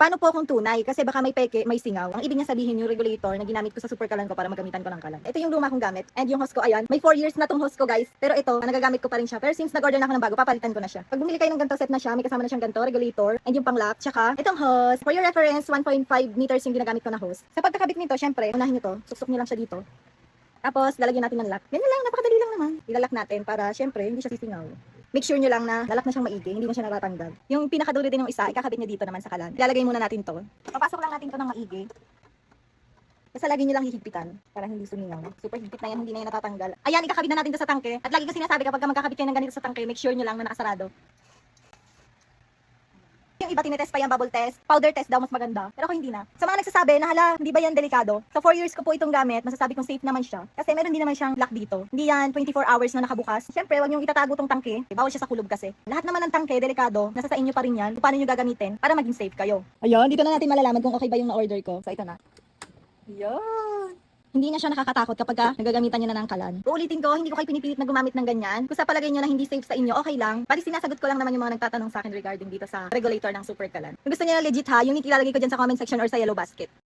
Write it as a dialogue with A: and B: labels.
A: Paano po kung tunay? Kasi baka may peke, may singaw. Ang ibig niya sabihin yung regulator na ginamit ko sa super kalan ko para magamitan ko ng kalan. Ito yung luma kong gamit. And yung hose ko, ayan. May 4 years na tong hose ko, guys. Pero ito, nagagamit ko pa rin siya. Pero since nag-order na ako ng bago, papalitan ko na siya. Pag bumili kayo ng ganito set na siya, may kasama na siyang ganito, regulator, and yung pang-lock, tsaka itong hose. For your reference, 1.5 meters yung ginagamit ko na hose. Sa pagkakabit nito, syempre, unahin nyo to. Suksok nyo lang siya dito. Tapos, lalagyan natin ng lock. Ganyan lang, napakadali lang naman. Ilalak natin para, syempre, hindi siya sisingaw. Make sure nyo lang na lalak na siyang maigi, hindi mo siya natatanggal. Yung pinakadulo din ng isa, ikakabit nyo dito naman sa kalan. Ilalagay muna natin to. Papasok lang natin to ng maigi. Basta lagi nyo lang hihigpitan para hindi sumingaw. Super higpit na yan, hindi na yan natatanggal. Ayan, ikakabit na natin to sa tangke. At lagi ko sinasabi kapag magkakabit kayo ng ganito sa tangke, make sure nyo lang na nakasarado. Yung iba tinetest pa yan, bubble test, powder test daw mas maganda. Pero ako hindi na. Sa mga nagsasabi na hala, hindi ba yan delikado? Sa 4 years ko po itong gamit, masasabi kong safe naman siya. Kasi meron din naman siyang lock dito. Hindi yan 24 hours na nakabukas. Siyempre, wag niyong itatago tong tangke. Bawal siya sa kulob kasi. Lahat naman ng tangke, delikado. Nasa sa inyo pa rin yan. Kung paano niyo gagamitin para maging safe kayo. Ayun, dito na natin malalaman kung okay ba yung na-order ko. So ito na. Ayun. Hindi na siya nakakatakot kapag nagagamitan niyo na ng kalan. Uulitin ko, hindi ko kayo pinipilit na gumamit ng ganyan. Kung sa palagay niyo na hindi safe sa inyo, okay lang. Pati sinasagot ko lang naman yung mga nagtatanong sa akin regarding dito sa regulator ng super kalan. Kung gusto niyo na legit ha, yung link ilalagay ko dyan sa comment section or sa yellow basket.